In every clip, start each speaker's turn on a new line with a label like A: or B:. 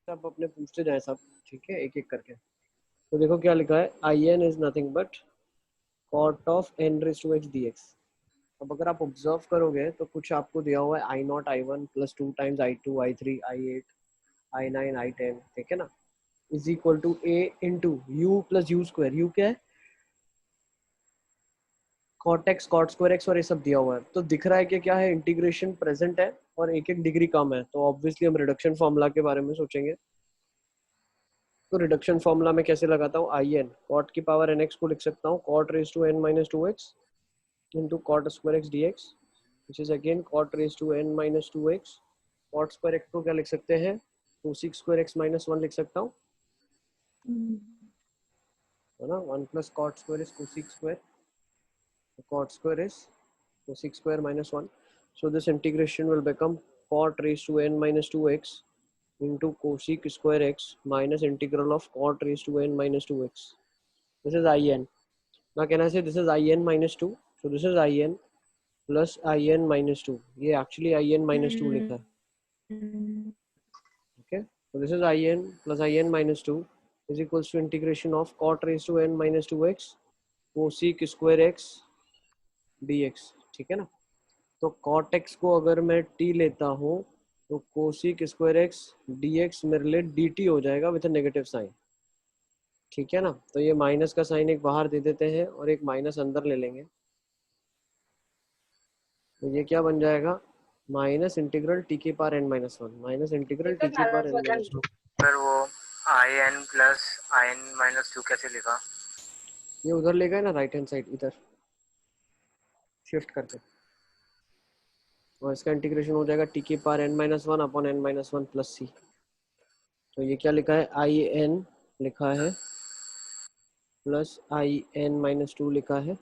A: आप अपने पूछते जाए सब, ठीक है, एक एक करके। तो देखो क्या लिखा है, I N is nothing but cot of N raise to X D X. अब अगर आप ऑब्जर्व करोगे तो कुछ आपको दिया हुआ है I nought I one plus two times I two I three I eight I nine I ten, ठीक है ना, is equal to a into u plus u square. U क्या है, cot x cot square x, और ये सब दिया हुआ है। तो दिख रहा है कि क्या है, इंटीग्रेशन प्रेजेंट है और एक एक डिग्री कम है, तो ऑब्वियसली हम रिडक्शन फॉर्मूला के बारे में सोचेंगे। तो रिडक्शन फॉर्मूला में कैसे लगाता हूँ, आई एन कॉट की पावर एन एक्स को लिख सकता हूँ cot raise to N minus two X into cot square X D X, which is again cot raise to N minus two X. Cot square X को क्या लिख सकते हैं, cosec square X minus one लिख सकता हूँ, है ना, one plus cot square is cosec square, cot square is cosec square minus 1. So this integration will become cot raised to n minus 2x into cosec square x minus integral of cot raised to n minus 2x. This is in. Now can I say this is in minus 2? So this is in plus in minus 2. ये actually in minus 2 लिखा है. Okay. So this is in plus in minus 2 is equals to integration of cot raised to n minus 2x cosec square x dx. ठीक है ना। तो cot x को अगर मैं t लेता हूँ तो cosec square X D x मेरे लिए डी टी हो जाएगा विथ नेगेटिव साइन, ठीक है ना। तो ये माइनस का साइन एक बाहर दे देते हैं और एक माइनस अंदर ले लेंगे, तो ये क्या बन जाएगा, माइनस इंटीग्रल टी के power N minus one minus integral t के power N minus two.
B: Sir वो I N plus I N minus two कैसे लिखा,
A: ये उधर ले गए ना, राइट हैंड साइड इधर शिफ्ट करके, और इसका इंटीग्रेशन हो जाएगा टी के power N minus one upon n minus one plus C. तो ये क्या लिखा है, आई एन लिखा है plus I N minus two लिखा है,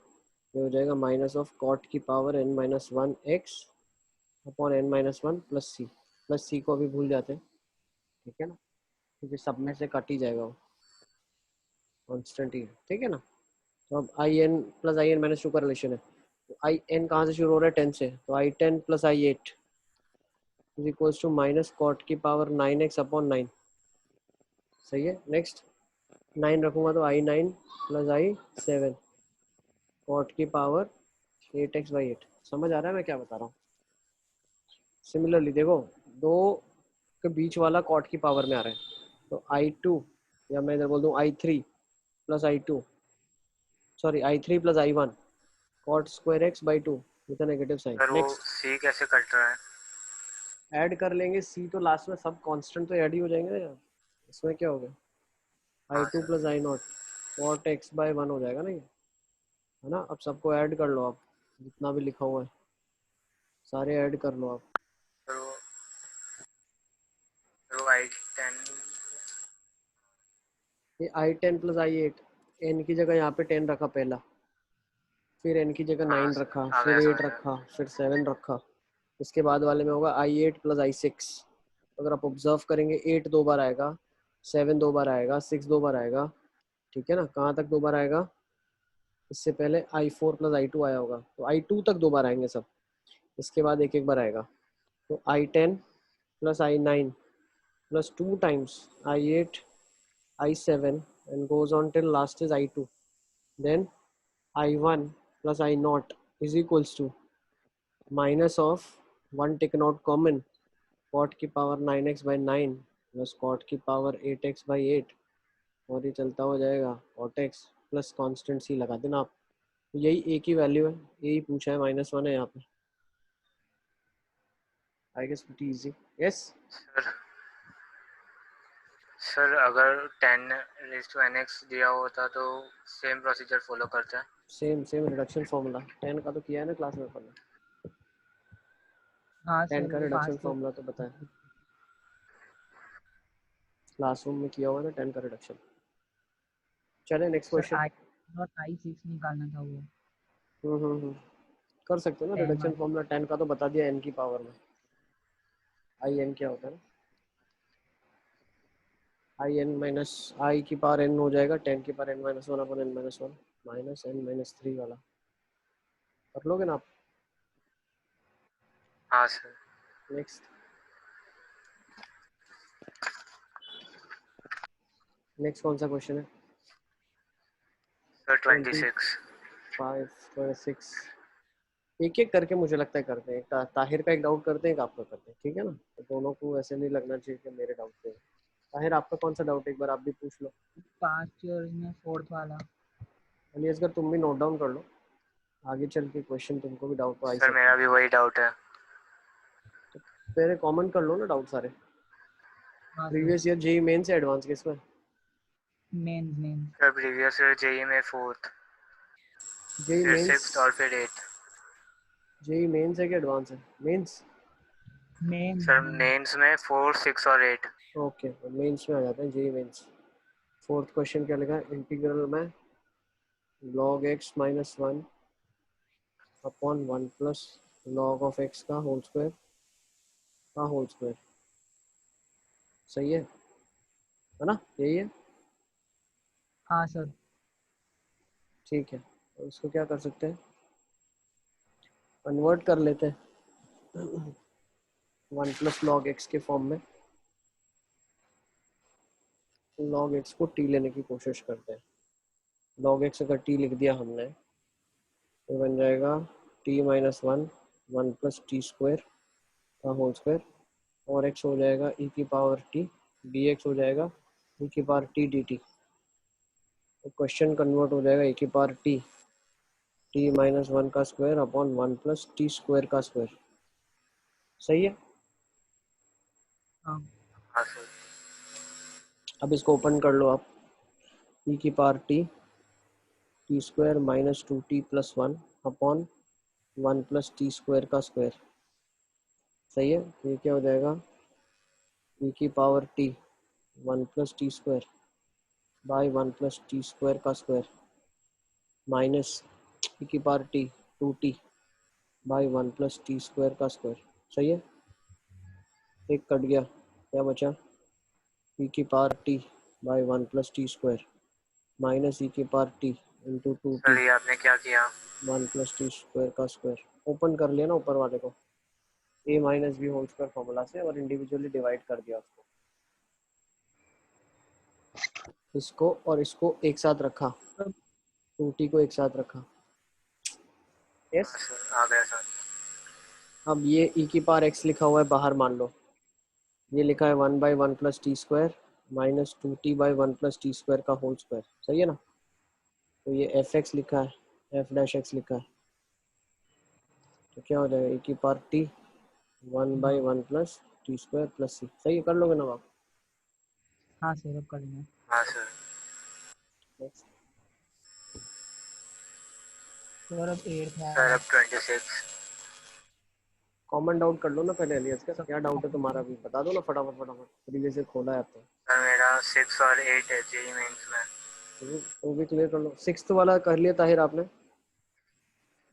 A: ये हो जाएगा माइनस ऑफ कॉट की power N minus one x upon n minus one plus C को अभी भूल जाते हैं, ठीक है ना, क्योंकि सब में से कट ही जाएगा वो, कॉन्स्टेंट ही है, ठीक है ना। तो अब I N plus I N minus two का रिलेशन है, तो आई एन कहाँ से शुरू हो रहा है, 10 से, तो I ten plus I eight is equals to minus cot की power nine x upon nine, सही है। नेक्स्ट 9 रखूंगा तो I nine plus I seven cot की power eight x by eight. समझ आ रहा है मैं क्या बता रहा हूँ। सिमिलरली देखो, दो के बीच वाला कॉट की पावर में आ रहा है, तो आई टू, या मैं इधर बोल दूँ I three plus I two, sorry I three plus I one cot square x by two with a negative sign.
B: Sir वो
A: नेक्स्ट
B: सी कैसे कट रहा है,
A: ऐड कर लेंगे सी, तो लास्ट में सब कांस्टेंट तो ऐड ही हो जाएंगे ना यार, इसमें क्या होगा, आई
B: हाँ
A: two
B: sir,
A: plus I naught cot X by one हो जाएगा ना ये, है ना। अब सबको ऐड कर लो आप, जितना भी लिखा हुआ है सारे ऐड कर लो आप।
B: सर वो आई टेन,
A: ये आई ten plus I eight, N की जगह यहाँ पे 10 रखा पहला, फिर एन की जगह
B: हाँ
A: 9
B: सर
A: रखा,
B: आ
A: फिर
B: गया
A: 8
B: समझ में,
A: रखा, फिर 7 रखा, इसके बाद वाले में होगा आई एट प्लस आई सिक्स। अगर आप ऑब्जर्व करेंगे 8 दो बार आएगा, 7 दो बार आएगा, 6 दो बार आएगा, ठीक है ना। कहाँ तक दो बार आएगा, इससे पहले आई फोर प्लस आई टू आया होगा, तो आई टू तक दो बार आएंगे सब, इसके बाद एक एक बार आएगा। तो I ten plus I nine plus two times I eight I seven and goes on till last is I two, then I one plus I nought is equals to minus of one taken out common cot की power nine x by nine plus cot की power eight x by eight, और ये चलता हो जाएगा cot x plus constant C लगा देना आप। यही एक ही वैल्यू है, यही पूछा है, माइनस वन है यहाँ पे, I guess pretty easy. Yes
B: sir sir अगर ten raise to n x दिया होता तो सेम प्रोसीजर फॉलो करता है,
A: सेम सेम रिडक्शन फॉर्मूला 10 का तो किया है ना क्लास में अपन ने,
C: हाँ
A: 10
C: सर
A: का
C: वो
A: रिडक्शन
C: पास तो
A: फॉर्मूला तो बताया, क्लासरूम में किया हुआ है ना 10 का रिडक्शन। चले नेक्स्ट
C: सर
A: क्वेश्चन।
C: आई और आई सिक्स निकालना था वो
A: कर सकते हो ना
C: 10
A: रिडक्शन
C: वाला।
A: फॉर्मूला, 10 का तो बता दिया एन की पावर में, आई एन क्या होता है ना, आई एन माइनस आई की पावर एन हो जाएगा 10 की power N minus one upon N minus one minus N minus three वाला, कर लोगे ना आप।
B: हाँ सर।
A: नेक्स्ट नेक्स्ट कौन सा क्वेश्चन है?
B: सर 26।
A: 5 26 एक एक करके मुझे लगता है करते हैं। ताहिर का एक डाउट करते हैं, एक आपका करते हैं, ठीक है ना? तो दोनों को ऐसे नहीं लगना चाहिए कि मेरे डाउट पे है। ताहिर आपका कौन सा डाउट है, एक बार आप भी पूछ लो।
C: 5 चेयर्स में 4th वाला।
A: अलियासगर तुम भी नोट डाउन कर लो, आगे चल के क्वेश्चन तुमको भी डाउट तो आ ही
B: सर
A: सकता
B: मेरा
A: है।
B: भी वही डाउट है।
A: पहले कॉमन कर लो ना डाउट सारे।
C: हाँ sir.
A: Previous year JEE main से एडवांस किस में?
C: Mains.
B: Sir previous year JEE में 4th,
A: जेई
B: फिर
A: मेंस।
B: 6th और फिर 8th।
A: जेई मेंस है कि एडवांस है? मेंस।
C: मेंस।
B: सर मेंस में 4, 6 और 8।
A: ओके, मेंस में आ जाते हैं जेई मेंस। फोर्थ क्वेश्चन क्या लिखा है? इंटीग्रल में log x minus 1 upon 1 plus log of x का होल स्क्वायर का होल स्क्वायर। सही है ना? यही है।
C: हाँ सर।
A: ठीक है, तो इसको क्या कर सकते हैं, कन्वर्ट कर लेते हैं 1 प्लस लॉग एक्स के फॉर्म में। लॉग एक्स को टी लेने की कोशिश करते हैं। लॉग एक्स अगर टी लिख दिया हमने तो बन जाएगा T minus 1 1 plus t square का होल स्क्वायर, और एक्स हो जाएगा ई की पावर टी, डी एक्स हो जाएगा ई की पावर टी डी टी। तो क्वेश्चन कन्वर्ट हो जाएगा ई की पावर टी टी माइनस 1 का square upon 1 plus t square का स्क्वायर। सही है।
C: हाँ।
B: हाँ सर।
A: अब इसको ओपन कर लो आप। ई की power T square minus 2t plus 1 upon 1 plus t square का स्क्वायर। सही है। ये क्या हो जाएगा? ई की power T 1 plus t square by 1 plus t square का स्क्वायर माइनस ई की power T 2t by 1 plus t square का स्क्वायर। सही है। एक कट गया, क्या बचा? ई की power T by 1 plus t square minus ई की power T into 2t
B: sir ये आपने क्या किया?
A: 1 प्लस टी स्क्वायर का स्क्वायर। ओपन कर लिया ना ऊपर वाले को, a minus b whole square formula से, और इंडिविजुअली डिवाइड कर दिया उसको। इसको और इसको एक साथ रखा, 2t को एक साथ रखा। यस।
B: हाँ सर आ गया सर।
A: अब ये e की पावर x लिखा हुआ है बाहर, मान लो ये लिखा है 1 by 1 plus t square minus 2t by 1 plus t square का होल स्क्वायर। सही है ना? तो ये एफ एक्स लिखा है, एफ डैश एक्स लिखा है, तो क्या हो जाएगा? e की power t 1 by 1 plus t square plus C. सही है, कर लोगे ना आप?
C: हाँ सर अब कर लेंगे।
B: हाँ सर।
A: नेक्स्ट।
C: सर अब 8th
B: सर
C: वाला।
B: अब 26।
A: कॉमन डाउट कर लो ना पहले अलियास का,
C: सब
A: क्या डाउट है तुम्हारा भी बता दो ना फटाफट फटाफट, प्रीवियस से खोला है तो।
B: सर मेरा 6 और 8 है जेई मेंस में।
A: तो भी क्लियर कर लो। सिक्स्थ वाला कर लिया ताहिर आपने?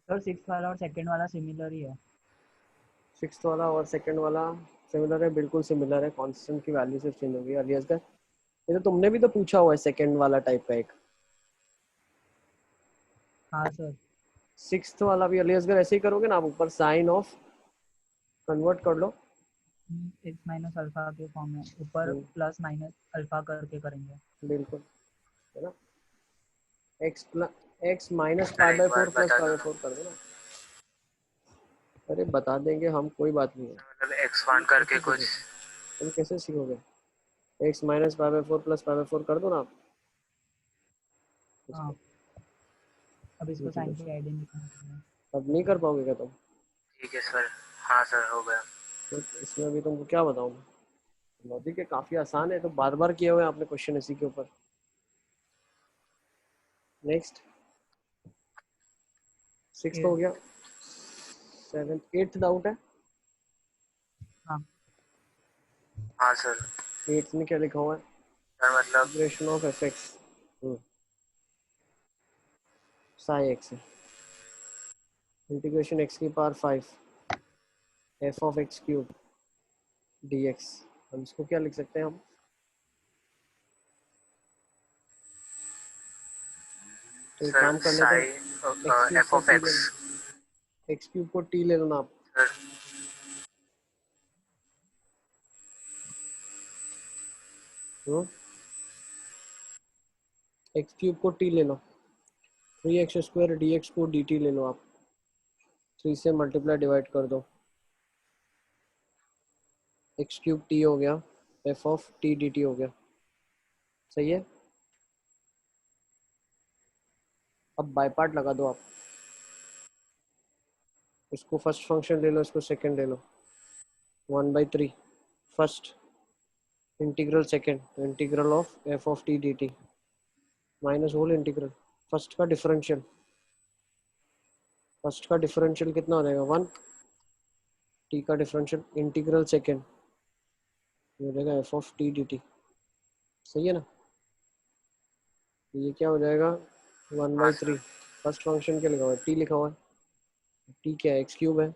C: सर 6th वाला और 2nd वाला सिमिलर ही है।
A: सिक्स्थ वाला और सेकंड वाला सिमिलर है, बिल्कुल सिमिलर है, कांस्टेंट की वैल्यू सिर्फ चेंज होगी। अलियास का ये तो तुमने भी तो पूछा हुआ है सेकंड वाला टाइप का एक।
C: हाँ सर।
A: सिक्स्थ वाला भी अलियासगर ऐसे ही करोगे ना आप, ऊपर साइन ऑफ कन्वर्ट कर लो।
C: x माइनस अल्फा के फॉर्म में ऊपर प्लस माइनस अल्फा करके करेंगे।
A: बिल्कुल, है ना? X plus x minus
B: sir
A: पाई
B: एक
A: बाई
B: बार
A: 4 प्लस
B: बता
A: पाई
B: दो
A: बाई
B: ना।
A: 4 कर दो ना। अरे बता देंगे हम, कोई बात नहीं है।
B: मतलब एक्सपांड करके
A: कैसे
B: कुछ।
A: सीखोगे? तुम कैसे सीखोगे? X minus pi by 4 plus pi by 4 कर दो ना आप
C: हाँ
A: इसको।
B: हाँ
C: अब इसको साइन की
A: इंटीग्रेशन
C: आइडिया निकालना है।
A: अब नहीं कर पाओगे क्या तुम?
B: ठीक है सर। हाँ सर हो गया।
A: तो इसमें अभी तुमको क्या बताऊं मैं? लॉजिक है, काफी आसान है, तो बार बार किए हुए हैं आपने क्वेश्चन इसी के ऊपर। नेक्स्ट। सिक्स हो
C: 8th।
A: गया, सेवेंथ एट्थ डाउट है।
C: हाँ
B: हाँ सर।
A: एट्थ में क्या लिखा हुआ है?
B: सर मतलब।
A: Integration of F x Sai x है, इंटीग्रेशन एक्स की power 5 F of x cube D x. हम इसको क्या लिख सकते हैं हम? तो एक
B: सर
A: काम कर लेते हैं, एक्स
B: साई
A: क्यूब
B: एफ
A: को
B: ऑफ
A: टी ले
B: एक्स।
A: लो, एक्स क्यूब को टी ले लो ना आप।
B: सर
A: हम्म? एक्स क्यूब को टी ले लो, 3x² dx को dt ले लो आप, 3 से मल्टीप्लाई डिवाइड कर दो, एक्स क्यूब टी हो गया, F of T D T हो गया। सही है। अब बाय पार्ट लगा दो आप, इसको फर्स्ट फंक्शन ले लो, इसको सेकंड ले लो, 1/3 first integral second, integral of F of T D T minus whole integral first का डिफरेंशियल, फर्स्ट का डिफरेंशियल कितना हो जाएगा 1, टी का डिफरेंशियल इंटीग्रल सेकंड हो जाएगा f of T D T. सही है ना। ये क्या हो जाएगा 1/3, फर्स्ट फंक्शन क्या लिखा हुआ है, टी लिखा हुआ है, टी क्या है एक्स क्यूब है,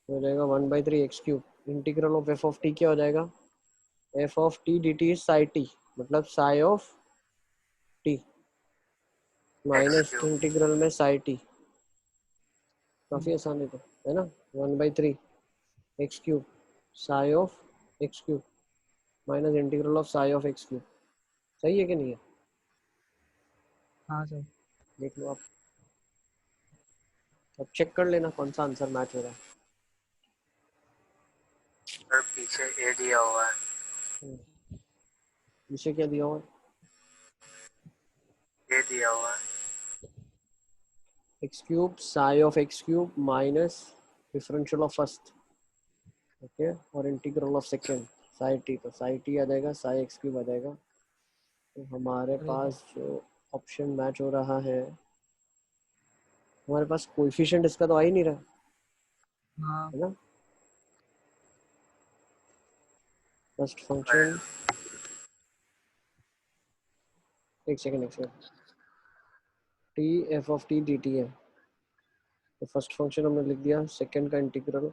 A: हो जाएगा 1/3 x cube, integral of F of t क्या हो जाएगा, f of T D t psi t, मतलब psi of t minus integral में साई टी। काफ़ी आसान है तो, है ना। 1/3 x cube psi of x cube minus integral of Sai of x cube. सही है कि नहीं है।
C: हाँ सर।
A: देख लो आप, अब चेक कर लेना कौन सा आंसर मैच हो रहा है।
B: सर पीछे ए दिया हुआ है,
A: पीछे क्या दिया हुआ है,
B: ए दिया हुआ है,
A: x cube psi of x cube minus differential of first, okay, और integral of second psi t, तो साई टी आ जाएगा, साई एक्स क्यूब आ जाएगा। तो हमारे पास जो ऑप्शन मैच हो रहा है, हमारे पास कोएफिशिएंट इसका तो आ ही नहीं रहा,
C: हाँ
A: है ना। फर्स्ट फंक्शन, एक second t f of T D t है, तो फर्स्ट फंक्शन हमने लिख दिया, सेकेंड का integral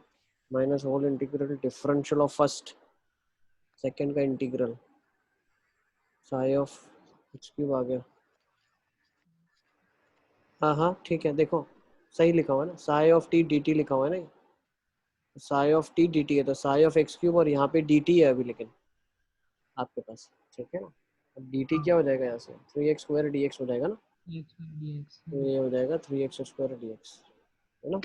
A: minus whole integral differential of first, second का integral psi of x cube आ गया। हाँ हाँ ठीक है, देखो सही लिखा हुआ है ना, Sai of T D T लिखा हुआ है ना, Sai of T D t है, तो साई ऑफ एक्स क्यूब और यहाँ पे डी टी है अभी लेकिन आपके पास, ठीक है ना। अब डी टी क्या हो जाएगा यहाँ से, 3x² dx हो जाएगा ना, तो ये हो जाएगा 3x² dx, है ना।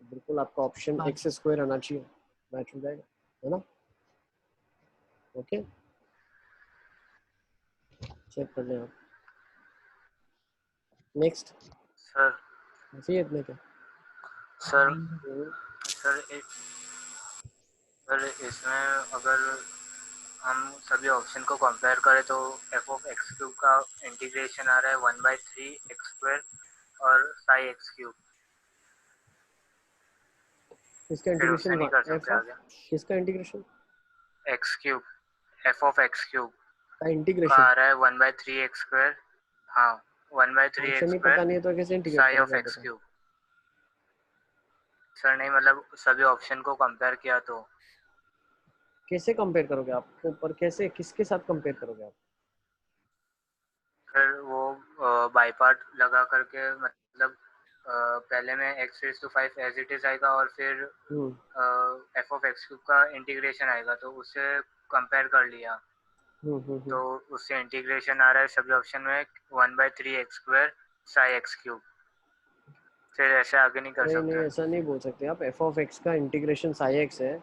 A: बिल्कुल आपका ऑप्शन x² आना चाहिए, मैच हो जाएगा, है ना। ओके, चेक कर लें आप। नेक्स्ट
B: सर
A: ऐसे ही इतने के
B: सर सर सर इसमें अगर हम सभी ऑप्शन को कंपेयर करें तो एफ ऑफ एक्स क्यूब का इंटीग्रेशन आ रहा है 1/3 x² और साई एक्स क्यूब,
A: इसका
B: फिर उससे
A: इंटीग्रेशन
B: नहीं कर सकते आगे।
A: किसका integration,
B: x cube, F of x cube
A: का
B: का
A: इंटीग्रेशन,
B: आ रहा है 1/3 x², हाँ 1/3
A: फंक्शन ही पता नहीं है
B: x²
A: तो कैसे इंटीग्रेट
B: साई ऑफ
A: करोगे आप
B: एक्स
A: बताओ।
B: क्यूब। सर नहीं मतलब सभी ऑप्शन को कंपेयर किया तो
A: कैसे कंपेयर करोगे आप, ऊपर कैसे किसके साथ कंपेयर करोगे आप,
B: फिर वो बाई पार्ट लगा करके, मतलब पहले में x⁵ एज इट इज आएगा और फिर एफ ऑफ एक्स क्यूब का इंटीग्रेशन आएगा, तो उससे कंपेयर कर लिया, तो उससे इंटीग्रेशन आ रहा है सभी ऑप्शन में 1/3 x² साई एक्स क्यूब। फिर ऐसे आगे नहीं कर
A: नहीं
B: सकते।
A: ऐसा नहीं बोल सकते आप, एफ ऑफ एक्स का इंटीग्रेशन साई एक्स है,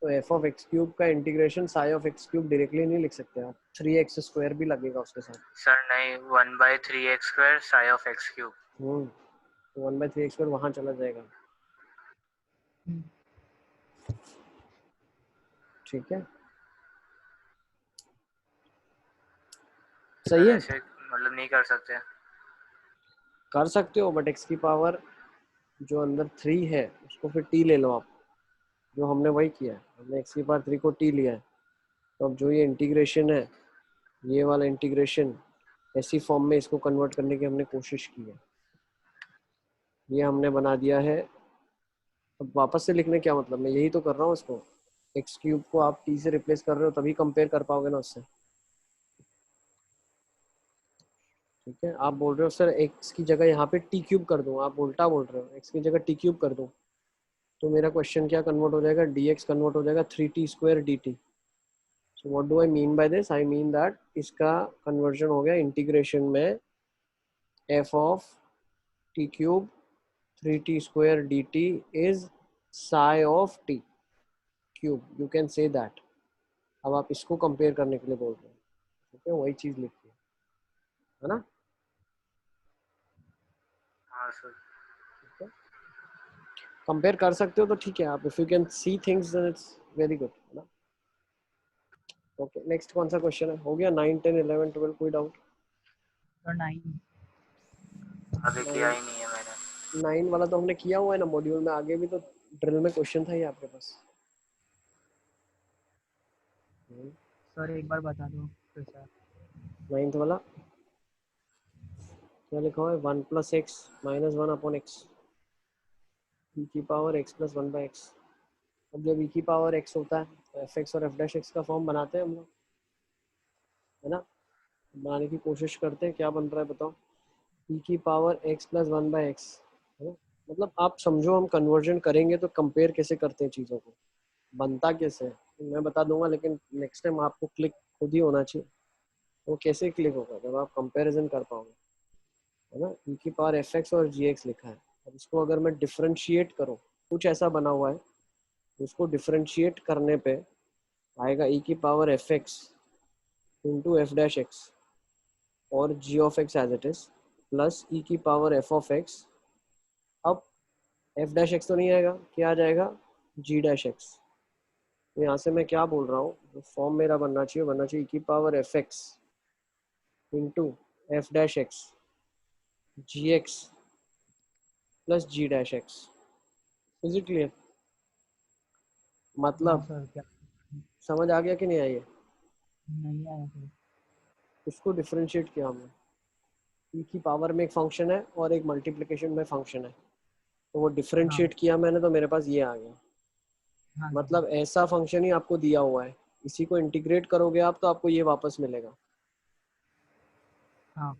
A: तो एफ ऑफ एक्स क्यूब का integration Sai of x cube directly नहीं लिख सकते आप, 3x² भी लगेगा उसके साथ।
B: सर नहीं 1/3 x² Sai of x cube.
A: 1/3 x² वहां चला जाएगा, ठीक है, सही है।
B: ऐसे मतलब नहीं कर सकते।
A: कर सकते हो बट x की पावर जो अंदर 3 है उसको फिर t ले लो आप, जो हमने वही किया है, हमने x की पावर 3 को t लिया है, तो अब जो ये इंटीग्रेशन है, ये वाला इंटीग्रेशन ऐसी फॉर्म में इसको कन्वर्ट करने की हमने कोशिश की है, ये हमने बना दिया है। अब वापस से लिखने क्या मतलब, मैं यही तो कर रहा हूँ इसको, एक्स क्यूब को आप टी से रिप्लेस कर रहे हो तभी कंपेयर कर पाओगे ना उससे, ठीक है। आप बोल रहे हो सर एक्स की जगह यहाँ पे टी क्यूब कर दूँ, आप उल्टा बोल रहे हो, एक्स की जगह टी क्यूब कर दूँ, तो मेरा क्वेश्चन क्या कन्वर्ट हो जाएगा, डी एक्स कन्वर्ट हो जाएगा 3t² dt, So what do I mean by this? I mean that इसका conversion हो गया integration में f of t cube 3t square dt is psi of t cube. You can say that. अब आप इसको compare करने के लिए बोल रहे हैं, ठीक है? वही चीज लिखी है ना?
B: हाँ सर।
A: कंपेयर कर सकते हो तो ठीक है आप, if you can see things then it's very good, है ना? ओके, नेक्स्ट कौन सा क्वेश्चन है? हो गया 9 10 11 12, कोई डाउट?
C: सर 9
B: अभी किया ही नहीं है मैंने।
A: 9 वाला तो हमने किया हुआ है ना मॉड्यूल में, आगे भी तो ड्रिल में क्वेश्चन था ये आपके पास।
C: सर एक बार बता दो फिर सर।
A: 9th वाला क्या लिखा हुआ है? 1 + x - 1 अपॉन x e की पावर x + 1 by x। अब जब e की पावर x होता है तो fx और f' का फॉर्म बनाते हैं हम लोग, है ना? बनाने की कोशिश करते हैं, क्या बन रहा है बताओ? e की पावर x + 1 by x, है ना? मतलब आप समझो, हम कन्वर्जन करेंगे तो कंपेयर कैसे करते हैं चीज़ों को, बनता कैसे है मैं बता दूंगा, लेकिन नेक्स्ट टाइम आपको क्लिक खुद ही होना चाहिए। वो कैसे क्लिक होगा? जब आप कंपैरिजन कर पाओगे, है ना? e की पावर fx और gx लिखा है। अब इसको अगर मैं डिफरेंशिएट करूँ, कुछ ऐसा बना हुआ है, उसको डिफरेंशिएट करने पे आएगा e की पावर fx इंटू f' और g of x as it is plus e की पावर f of x। अब f' तो नहीं आएगा, क्या आ जाएगा? g'। तो यहाँ से मैं क्या बोल रहा हूँ, जो फॉर्म मेरा बनना चाहिए e की power fx into f' gx plus g'। Is it clear?
C: हाँ
A: मतलब
C: सर। क्या
A: समझ आ गया कि नहीं आया?
C: नहीं आया सर।
A: इसको डिफरेंशिएट किया हमने, e की पावर में एक फंक्शन है और एक मल्टीप्लिकेशन में फंक्शन है, तो वो
C: हाँ
A: डिफरेंशिएट किया मैंने, तो मेरे पास ये आ गया।
C: हाँ सर।
A: मतलब ऐसा फंक्शन ही आपको दिया हुआ है, इसी को इंटीग्रेट करोगे आप तो आपको ये वापस मिलेगा।
C: हाँ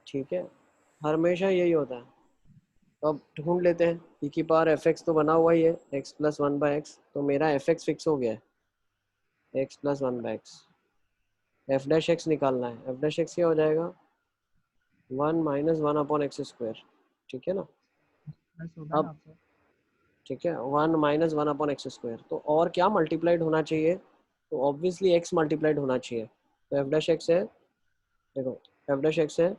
A: ठीक है, हमेशा यही होता है। तो अब ढूंढ लेते हैं, e की पावर fx तो बना हुआ ही है x + 1 by x, तो मेरा fx फिक्स हो गया है x + 1 by x। f' निकालना है, f' क्या हो जाएगा? 1 - 1 अपॉन x², ठीक है ना?
C: प्लस होगा
A: अब
C: ना सर?
A: ठीक है, 1 - 1 अपॉन x², तो और क्या मल्टीप्लाइड होना चाहिए? तो ऑब्वियसली x मल्टीप्लाइड होना चाहिए, तो f' है, देखो f' है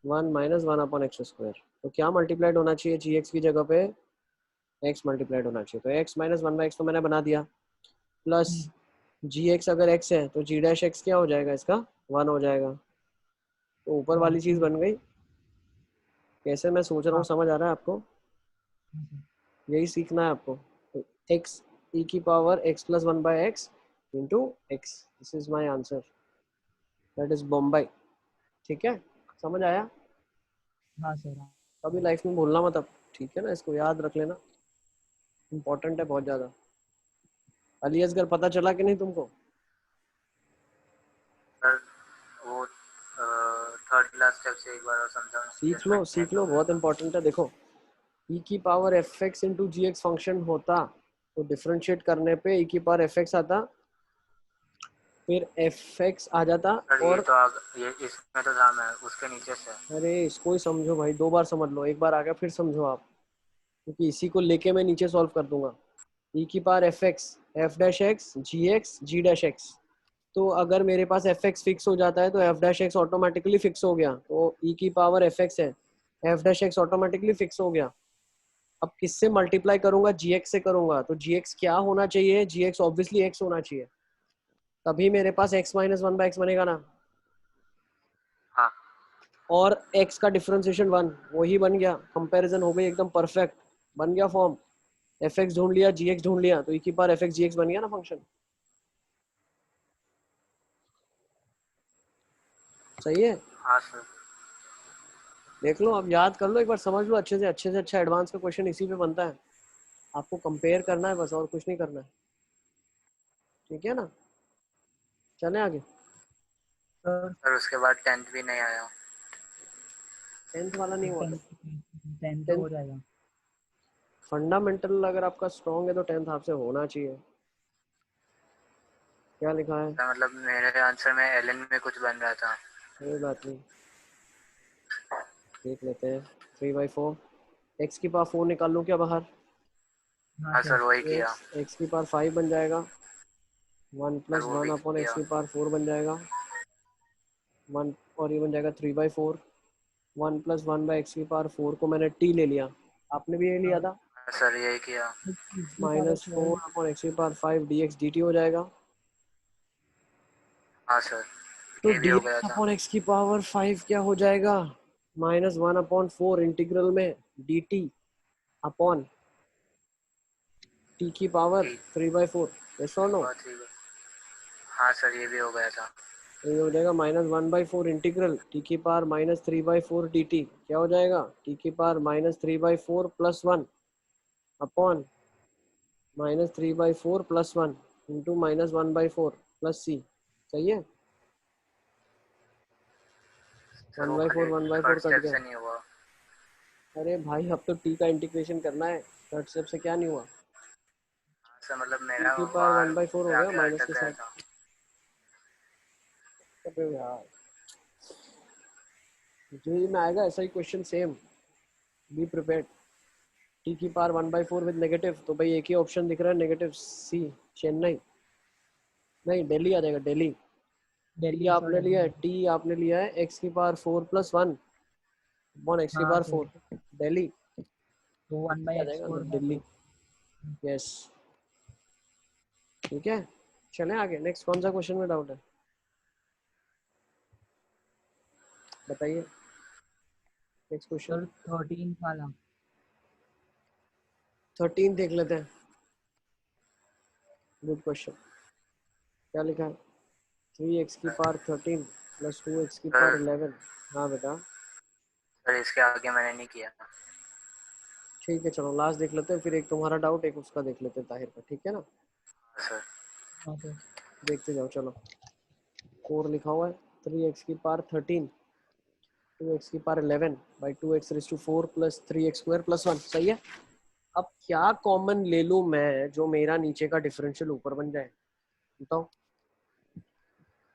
A: 1 - 1 अपॉन x², तो क्या मल्टीप्लाइड होना चाहिए? gx की जगह पे x मल्टीप्लाइड होना चाहिए, तो x - 1 by x तो मैंने बना दिया, प्लस gx अगर x है तो g' क्या हो जाएगा? इसका 1 हो जाएगा, तो ऊपर
C: हाँ
A: वाली चीज़ बन गई। कैसे मैं सोच रहा हूँ,
C: हाँ
A: समझ आ रहा है आपको?
C: हाँ सर।
A: यही सीखना है आपको। तो x e की power x + 1 by x into x, this is my answer, that is Bommai. ठीक है, समझ आया?
C: हाँ सर। हाँ
A: कभी लाइफ में भूलना मत अब, ठीक है ना? इसको याद रख लेना, इंपॉर्टेंट है बहुत ज़्यादा। अली असगर पता चला कि नहीं तुमको?
B: सर वो थर्ड क्लास स्टेप से एक बार और समझाना
A: सीख लो, बहुत इंपॉर्टेंट है। देखो e की पावर fx इंटू जी एक्स फंक्शन होता तो डिफ्रेंशिएट करने पे e की पावर fx आता, फिर fx आ जाता।
B: सर। ये
A: और
B: तो ये इसमें तो नाम है, उसके नीचे से।
A: अरे इसको ही समझो भाई, 2 बार समझ लो, एक बार आ गया फिर समझो आप, क्योंकि इसी को लेके मैं नीचे सॉल्व कर दूंगा। e की power fx f' gx g'। तो अगर मेरे पास fx फिक्स हो जाता है तो f' ऑटोमेटिकली फिक्स हो गया, तो e की पावर fx है, f' ऑटोमेटिकली फिक्स हो गया। अब किससे मल्टीप्लाई करूंगा? gx से करूंगा, तो gx क्या होना चाहिए? gx ऑब्वियसली x होना चाहिए, तभी मेरे पास x - 1 by x बनेगा ना।
B: हाँ
A: और x का डिफरेंशिएशन 1, वही बन गया, कंपैरिजन हो गई एकदम परफेक्ट, बन गया फॉर्म। fx ढूंढ लिया, gx ढूंढ लिया, तो e की पावर fx gx बन गया ना फंक्शन। सही है?
B: हाँ सर।
A: देख लो, अब याद कर लो एक बार, समझ लो अच्छे से अच्छा एडवांस का क्वेश्चन इसी पे बनता है। आपको कंपेयर करना है बस, और कुछ नहीं करना है, ठीक है ना? चले आगे।
C: सर।
B: सर उसके बाद 10th भी नहीं आया।
A: 10th वाला नहीं हुआ था।
C: 10 तो
A: 10th
C: हो जाएगा।
A: फंडामेंटल अगर आपका स्ट्रॉन्ग है तो 10th आपसे होना चाहिए। क्या लिखा है?
B: मतलब मेरे आंसर में ln में कुछ बन रहा था।
A: कोई बात नहीं, देख लेते हैं। 3/4 x की पावर 4 निकाल लूँ क्या बाहर?
B: हाँ सर वही किया।
A: x की पावर 5 बन जाएगा, 1
B: सर
A: +
B: वो
A: 1
B: भी
A: अपॉन x
B: किया।
A: की पावर 4 बन जाएगा 1, और ये बन जाएगा 3/4। 1 + 1/x की पावर 4 को मैंने t ले लिया, आपने भी ये लिया था।
B: हाँ सर यही किया।
A: -4 अपॉन x की पावर 5 dx dt हो जाएगा।
B: हाँ सर
A: तो
B: ये भी हो गया
A: dx
B: था।
A: अपॉन x की पावर 5 क्या हो जाएगा? -1/4 इंटीग्रल में dt अपॉन t की पावर
B: ठीक
A: 3/4। यस और नो?
B: बात है। हाँ सर ये भी हो गया था।
A: तो ये हो जाएगा -1/4 इंटीग्रल t की पावर -3/4 dt। क्या हो जाएगा? t की power -3/4 + 1 upon -3/4 + 1 into -1/4 plus c। सही है?
B: सर वो
A: 1/4
B: खाली
A: 1/4
B: थर्ड
A: कट
B: स्टेप
A: गया।
B: से नहीं हुआ।
A: अरे भाई, अब तो t का इंटीग्रेशन करना है, थर्ड स्टेप से क्या नहीं हुआ।
B: हाँ सर मतलब
A: t
B: मेरा
A: की पावर
B: वहाँ
A: 1/4 हो गया
B: जाके
A: माइनस
B: अटक
A: के
B: गया
A: साथ।
B: था।
A: अबे यार, जेईई में आएगा ऐसा ही question same, be prepared. t की पावर 1/4 विद नेगेटिव, तो भाई एक ही ऑप्शन दिख रहा है नेगेटिव, सी, चेन्नई। नहीं, दिल्ली आ जाएगा, दिल्ली। टी
C: दिल्ली
A: आपने
C: सर,
A: लिया है,
C: दिल्ली।
A: टी आपने लिया है x की पावर 4 + 1 अपॉन x की
C: हाँ
A: पावर
C: सर,
A: 4, दिल्ली।
C: तो
A: आ जाएगा
C: 1/x4 है
A: दिल्ली।
C: तो।
A: यस, ठीक है। चलें आगे, नेक्स्ट कौन सा क्वेश्चन में डाउट है बताइए। नेक्स्ट क्वेश्चन
C: सर 13 वाला।
A: 13 देख लेते हैं। Good question. क्या लिखा है? 3x की पावर 13 + 2x की पावर
B: सर
A: 11। हाँ बेटा,
B: सर इसके आगे मैंने नहीं किया।
A: ठीक है, चलो लास्ट देख लेते हैं, फिर एक तुम्हारा डाउट एक उसका देख लेते हैं, ताहिर का, ठीक है ना?
B: हाँ सर।
C: हाँ सर।
A: देखते जाओ, चलो। 4 लिखा हुआ है, 3x की पावर 13 2x की power 11 by 2x⁴ plus 3x² + 1। सही है। अब क्या कॉमन ले लूं मैं जो मेरा नीचे का डिफरेंशियल ऊपर बन जाए? बताओ,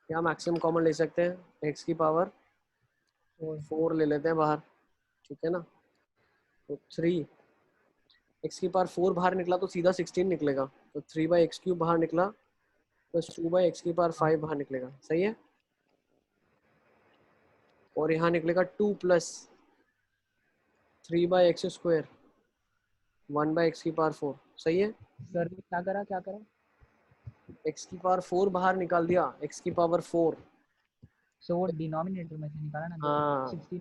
A: क्या मैक्सिमम कॉमन ले सकते हैं? x की पावर 4 ले लेते हैं बाहर, ठीक है ना? तो 3, x की पावर 4 बाहर निकला तो सीधा 16 निकलेगा, तो 3/x³ बाहर निकला प्लस 2/x की पावर 5 बाहर निकलेगा। सही है। और यहाँ निकलेगा 2 + 3/x², 1/x की पावर 4। सही है।
C: सर क्या करा, क्या करा?
A: x की पावर 4 बाहर निकाल दिया, x की पावर 4।
C: सो वो डिनोमिनेटर में से निकाला ना, तो
A: हाँ,
C: 16।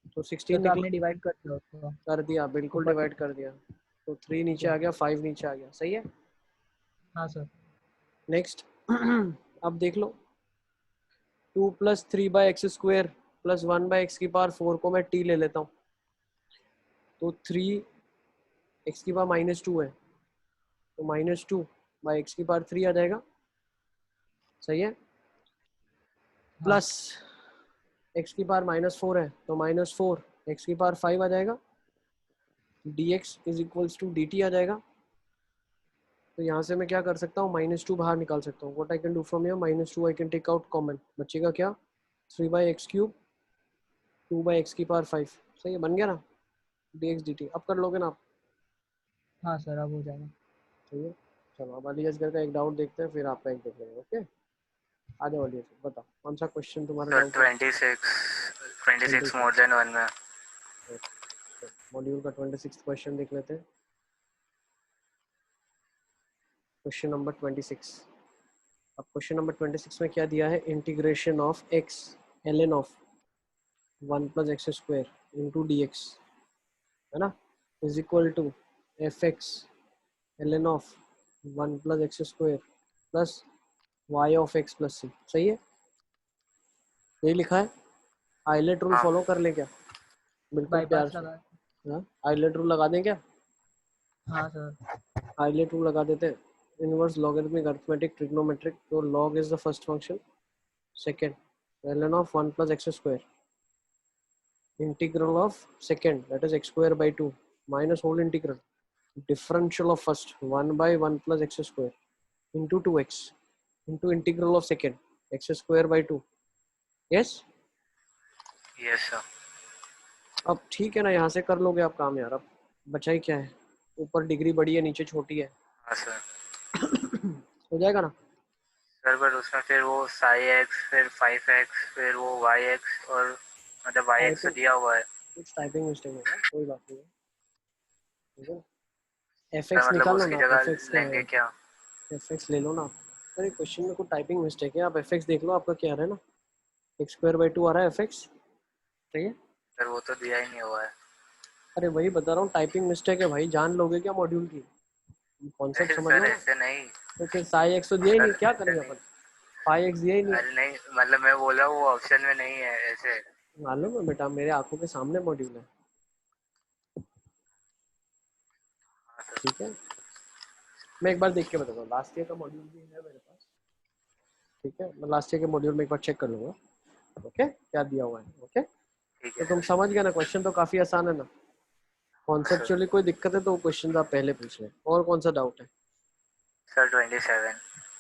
A: तो
C: सर
A: 16
C: तो
A: निकला।
C: आपने डिवाइड कर दिया उसको
A: कर दिया, बिल्कुल
C: ऊपर
A: डिवाइड
C: नीचे।
A: कर दिया। तो 3 नीचे
C: ठीक
A: आ
C: है।
A: गया, 5 नीचे आ गया। सही है।
C: हाँ सर।
A: नेक्स्ट अब देख लो, 2 + 3/x² + 1/x की पावर 4 को मैं t ले लेता हूँ, तो 3 x की पावर -2 है, तो -2/x की पावर 3 आ जाएगा। सही है।
C: हाँ
A: प्लस x की पावर -4 है, तो -4 x की पावर 5 आ जाएगा, dx = dt आ जाएगा। तो यहाँ से मैं क्या कर सकता हूँ? -2 बाहर निकाल सकता हूँ। What I can do from here? -2 I can take out common, बचेगा क्या? 3/x³, 2/x की पावर 5। सही है, बन गया ना dx dt। अब कर लोगे ना आप?
C: हाँ सर, अब हो जाएगा।
A: ठीक है, चलो अब अली असगर का एक डाउट देखते हैं, फिर आपका एक देख लेंगे। ओके, आ जाओ अली असगर, बताओ कौन सा क्वेश्चन तुम्हारा
B: सर
A: डाउट है?
B: 26 मोर देन 1 में।
A: मॉड्यूल का 26 क्वेश्चन देख लेते हैं। Question number 26। अब क्वेश्चन नंबर 26 में क्या दिया है? Integration of x ln of 1 + x² into dx, है ना, is equal to fx ln of 1 + x² plus y of x + c। सही है, यही लिखा है। आइलेट रूल
B: हाँ
A: फॉलो कर लें क्या? बिल्कुल प्यार
C: बाईपास
A: से।
C: लगा।
A: हाँ, आइलेट रूल लगा दें क्या?
C: हाँ सर।
A: आइलेट रूल लगा देते हैं। इनवर्स लॉगरिथमिक अरिथमेटिक ट्रिग्नोमेट्रिक, तो log is the first function, second ln of 1 + x² integral of second, that is x²/2 minus whole integral differential of first 1/1 + x² into 2x into integral of second x square by 2. yes
B: yes sir.
A: अब ठीक है ना, यहाँ से कर लोगे आप काम यार। अब बचा ही क्या है, ऊपर डिग्री बड़ी है नीचे छोटी है।
B: हाँ सर।
A: हो जाएगा ना
B: सर बट उसमें फिर वो साई एक्स फिर 5x फिर वो वाई एक्स और मतलब वाई एक्स तो दिया हुआ है।
A: कुछ टाइपिंग मिस्टेक होगा, कोई बात नहीं है, ठीक है। एफ
B: सर
A: एक्स
B: मतलब
A: निकाल लो
B: उसकी
A: ना,
B: जगह
A: एफ एक्स क्या
B: लेंगे
A: है,
B: क्या?
A: एफ एक्स ले लो ना। अरे क्वेश्चन में कोई टाइपिंग मिस्टेक है, आप एफ एक्स देख लो आपका क्या आ रहा है ना, एक्स स्क्वायर बाई 2 आ रहा है एफ एक्स, सही है।
B: सर वो तो दिया ही नहीं हुआ है।
A: अरे वही बता रहा हूँ, टाइपिंग मिस्टेक है भाई, जान लोगे क्या मॉड्यूल की, कॉन्सेप्ट
B: अरे
A: समझ
B: सर
A: लो ना।
B: ऐसे नहीं।
A: तो फिर साई एक्स तो दिया ही नहीं,
B: सर
A: क्या
B: ऐसे
A: करेंगे
B: नहीं।
A: अपन, फाइव एक्स दिया ही नहीं।
B: अरे नहीं मतलब मैं बोला वो ऑप्शन में नहीं है ऐसे।
A: मालूम है बेटा, मेरे आंखों के सामने मॉड्यूल है,
B: हाँ सर।
A: ठीक है। मैं एक बार देख के बताता हूँ, लास्ट ईयर का मॉड्यूल भी है मेरे पास, ठीक है। मैं लास्ट ईयर के मॉड्यूल में एक बार चेक कर लूंगा, ओके क्या दिया हुआ है, ओके।
B: ठीक
A: तो
B: है
A: तुम
B: सर।
A: समझ गए ना, क्वेश्चन तो काफी आसान है ना। कॉन्सेप्चुअली कोई दिक्कत है तो क्वेश्चन आप पहले पूछ लें। और कौन सा डाउट है?
B: सर 27।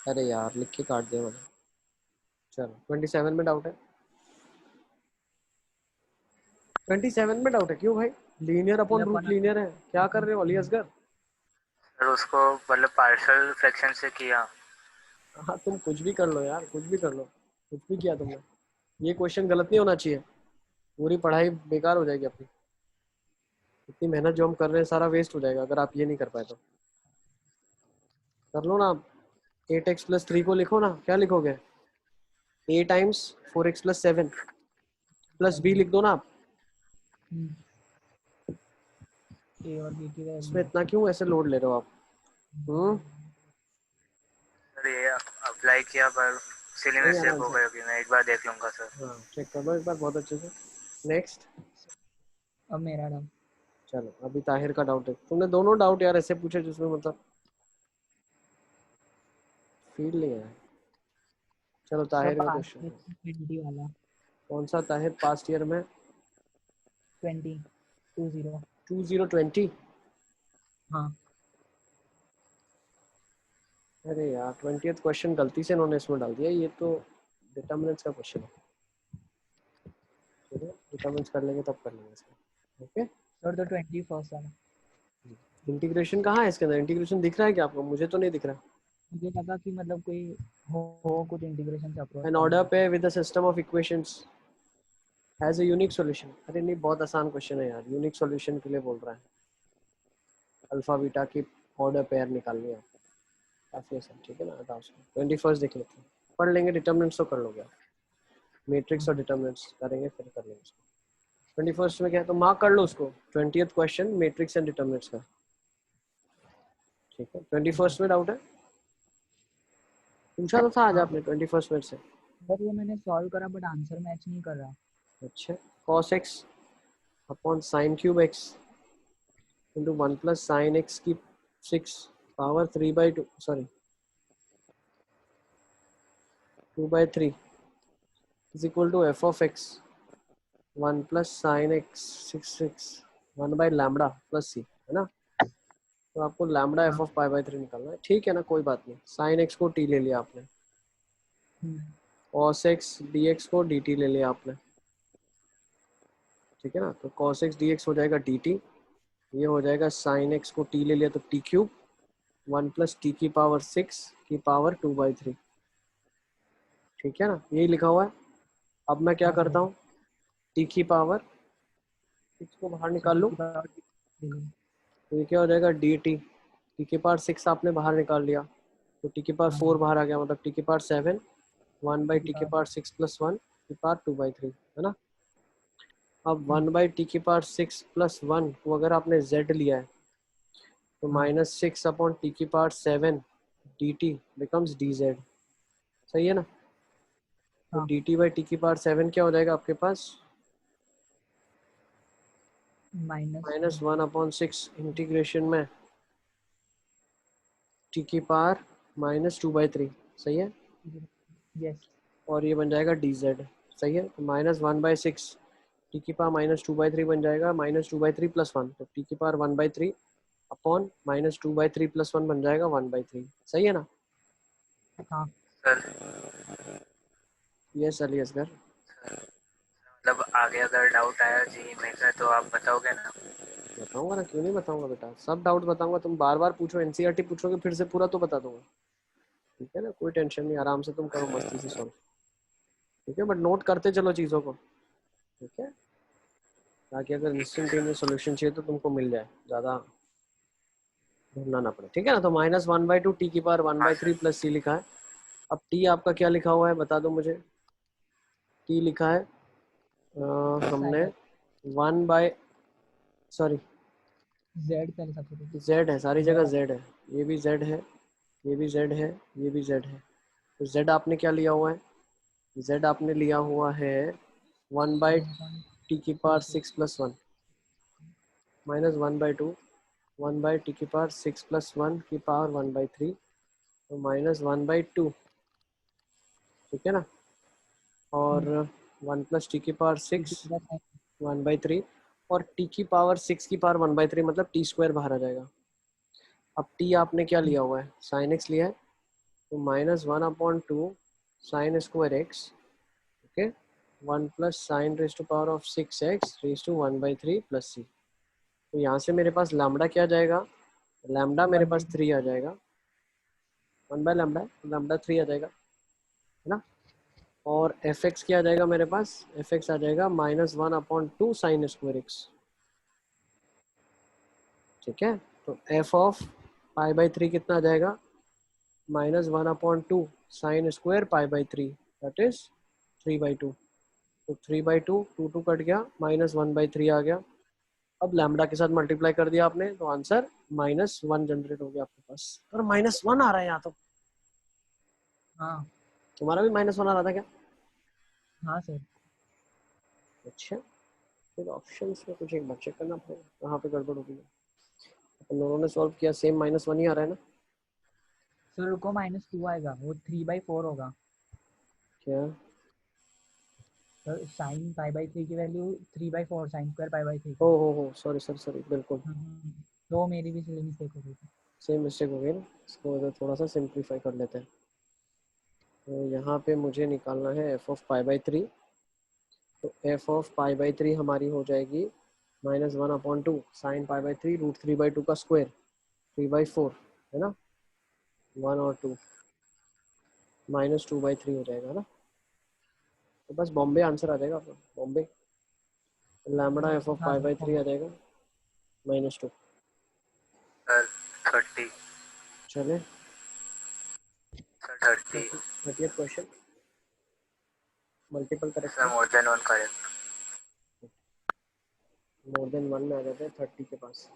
A: अरे यार लिख के काट दे मैंने। चलो 27 में डाउट है, 27 में डाउट है, क्यों भाई? लीनियर
C: ये
A: अपॉन रूट
C: अपन
A: लीनियर है, क्या कर रहे हो अली असगर?
B: सर उसको मतलब पार्शियल फ्रैक्शन से किया।
A: हाँ तुम कुछ भी कर लो यार, कुछ भी कर लो, कुछ भी किया तुमने, ये क्वेश्चन गलत नहीं होना चाहिए, पूरी पढ़ाई बेकार हो जाएगी अपनी। इतनी मेहनत जो हम कर रहे हैं सारा वेस्ट हो जाएगा अगर आप ये नहीं कर पाए तो। कर लो ना आप, 8x प्लस 3 को लिखो ना, क्या लिखोगे? a times 4x plus 7 plus b लिख दो ना आप।
C: ए और बी की
A: इसमें
C: वैल्यू।
A: इतना क्यों ऐसे लोड ले रहे हो आप?
B: सर ये अप्लाई किया पर सिली
A: नहीं आ रहा
B: मिस्टेक हो
A: आंसर।
B: गई। अभी मैं एक बार देख लूंगा सर।
A: हाँ चेक कर लो एक बार बहुत अच्छे से। नेक्स्ट।
C: अब मेरा डाउट।
A: चलो अभी ताहिर का डाउट है, तुमने दोनों डाउट यार ऐसे पूछे जिसमें मतलब फील नहीं है। चलो
C: सर
A: ताहिर का
C: पास
A: क्वेश्चन,
C: 20 वाला।
A: कौन सा ताहिर? पास्ट ईयर में
C: 20
A: 2020।
C: हाँ।
A: अरे यार 20th क्वेश्चन गलती से इन्होंने इसमें डाल दिया, ये तो डिटरमिनेंट्स का क्वेश्चन है। चलो डिटरमिनेंट्स कर लेंगे तब कर लेंगे इसमें, ओके।
C: सर तो 21 वाला।
A: इंटीग्रेशन कहाँ है इसके अंदर? इंटीग्रेशन दिख रहा है क्या आपको? मुझे तो नहीं दिख रहा।
C: मुझे लगा कि मतलब कोई हो कुछ इंटीग्रेशन से अप्रोच
A: एन
C: करने
A: ऑर्डर
C: का।
A: पे with a system of equations has a unique solution. अरे नहीं बहुत आसान क्वेश्चन है यार, यूनिक सॉल्यूशन के लिए बोल रहा है। अल्फा बीटा की ऑर्डर पेयर निकालनी है, काफी आसान, ठीक है ना। हटाओ उसको, 21st देख लेते हैं, पढ़ लेंगे, डिटरमिनेंट्स तो कर लोगे आप, मैट्रिक्स और डिटरमिनेंट्स करेंगे फिर कर लेंगे उसको। 21st में क्या है तो मार्क कर लो उसको, 20th question matrix and determinants का, ठीक है। 21st में डाउट है? पूछा तो था आज
C: हाँ
A: आपने 21st में से।
C: सर ये मैंने सॉल्व करा बट आंसर मैच नहीं कर रहा।
A: अच्छा, cos x upon sine cube x into 1 plus sine x की 6 power 3/2, sorry 2/3 is equal to f of x 1 plus sine x 6 1 by lambda plus c, है ना। तो आपको लैम्बडा f
C: हाँ।
A: ऑफ पाई/3 निकालना है, ठीक है ना, कोई बात नहीं। साइन x को t ले लिया आपने, cos x dx को dt ले लिया आपने, ठीक है ना। तो cos x dx हो जाएगा dt, ये हो जाएगा साइन x को t ले लिया तो t क्यूब 1 प्लस टी की पावर 6 की पावर 2/3, ठीक है ना, यही लिखा हुआ है। अब मैं क्या
C: हाँ
A: करता
C: सर।
A: हूँ, टी की पावर 6 को बाहर निकाल
C: टी
A: लूँ,
C: की पावर
A: तो ये क्या हो जाएगा डी टी। टी की पावर 6 आपने बाहर निकाल लिया तो टी की पावर 4 बाहर आ गया, मतलब टी की पावर 7 1 बाई टी की पावर 6 प्लस 1 की पावर 2/3, है ना। अब 1 बाई टी की पावर 6 प्लस 1 को अगर आपने z लिया है तो -6 अपॉन टी की power 7 D T becomes D Z, सही है ना। तो डी टी बाई टी की पावर 7 क्या हो जाएगा आपके पास? -1 अपॉन 6 इंटीग्रेशन में टी की पावर -2/3, सही है।
C: यस।
A: और ये बन जाएगा डी जेड, सही है। तो -1/6 टी की पावर -2/3 बन जाएगा -2/3 प्लस 1, तो टी की पावर 1/3 अपॉन -2/3 प्लस 1 बन जाएगा 1/3, सही है ना।
C: हाँ
B: सर
A: यस अली असगर।
B: मतलब आगे अगर डाउट आया जी में का तो आप बताओगे ना?
A: बताऊंगा ना, क्यों नहीं बताऊंगा बेटा, सब डाउट बताऊंगा। तुम बार बार पूछो, एनसीईआरटी पूछोगे फिर से पूरा तो बता दूंगा। ठीक है ना, कोई टेंशन नहीं, आराम से तुम करो मस्ती से सॉल्व। ठीक है, बट नोट करते चलो चीज़ों को। ठीक है, ताकि अगर इंस्टेंटेनियस सॉल्यूशन चाहिए तो तुमको मिल जाए, ज़्यादा ढूंढना ना पड़े। ठीक है ना, तो -1/2 टी की पावर 1/3 प्लस सी लिखा है। अब टी आपका क्या लिखा हुआ है बता दो मुझे। टी लिखा है हमने 1 बाय, सॉरी
C: जेड पहले सबसे
A: जेड है, सारी जगह जेड है। ये भी जेड है, ये भी जेड है, ये भी जेड है। तो जेड आपने क्या लिया हुआ है, जेड आपने लिया हुआ है 1/t की पावर 6+1 -1/2 1/t की पावर 6+1 की पावर 1/3, तो -1/2। ठीक है ना, और 1 + t की पावर 6 1/3, और t की पावर 6 की पावर 1/3 मतलब t² बाहर आ जाएगा। अब t आपने क्या लिया हुआ है, sin x लिया है, तो -1/2 sin square x। Okay, 1 + sin raise to power of 6x raise to 1/3 plus c। तो यहाँ से मेरे पास लैम्बडा क्या आ जाएगा, लैम्बडा मेरे पास 3 आ जाएगा, 1/λ, लैम्बडा 3 आ जाएगा, है ना। और एफ एक्स क्या आ जाएगा मेरे पास, एफ एक्स आ जाएगा -1/2 sin स्क्वायर x। ठीक है, तो एफ ऑफ π/3 कितना आ जाएगा, -1/2 sin स्क्वायर π/3, दैट इज 3/2। तो 3/2, 2 कट गया, -1/3 आ गया। अब लैम्बडा के साथ मल्टीप्लाई कर दिया आपने, तो आंसर -1 जनरेट हो गया आपके पास। और -1 आ रहा है यहाँ तो,
C: हाँ
A: तुम्हारा भी -1 आ रहा था क्या?
C: हाँ सर।
A: अच्छा, फिर ऑप्शंस में कुछ एक बार चेक करना पड़ेगा कहाँ पे गड़बड़ होगी। अपन दोनों ने सॉल्व किया, सेम -1 ही आ रहा है ना।
C: सर रुको, -2 आएगा, वो 3/4 होगा।
A: क्या?
C: सर साइन π/3 की वैल्यू 3/4 sin स्क्वायर π/3
A: हो
C: की।
A: हो सॉरी सर, सॉरी बिल्कुल
C: तो मेरी भी सिली मिस्टेक हो गई थी।
A: सेम मिस्टेक हो गई ना। इसको अगर थोड़ा सा सिंप्लीफाई कर लेते हैं, तो यहाँ पे मुझे निकालना है एफ ऑफ π/3। तो एफ ऑफ π/3 हमारी हो जाएगी -1/2 साइन π/3 √3/2 का स्क्वायर 3/4, है ना। 1 और 2 -2/3 हो जाएगा ना। तो बस बॉम्बे आंसर आ जाएगा आपका, बॉम्बे। लैम्बडा एफ ऑफ
C: हाँ सर
A: π/3 आ जाएगा -2।
B: सर 30।
A: चले
B: sir 30।
A: 30th question, multiple
B: sir
A: correction.
B: More than 1 correct.
A: More than 1 में आ जाते हैं 30 के पास।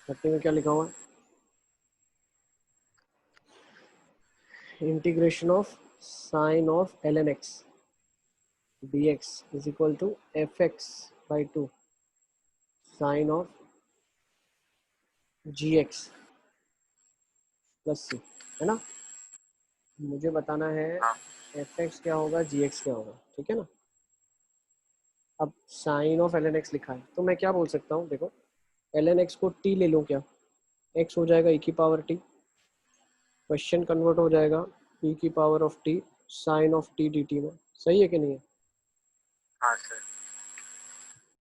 A: 30 में क्या लिखा हुआ है, integration of sine of ln x dx is equal to fx/2 sine of gx plus c, है ना। मुझे बताना है
B: हाँ
A: fx क्या होगा, gx क्या होगा। ठीक है ना। अब साइन ऑफ ln x लिखा है, तो मैं क्या बोल सकता हूँ, देखो ln x को t ले लूँ क्या, x हो जाएगा e की पावर t, क्वेश्चन कन्वर्ट हो जाएगा e की power of t sine of t dt में। सही है कि नहीं है?
B: हाँ सर।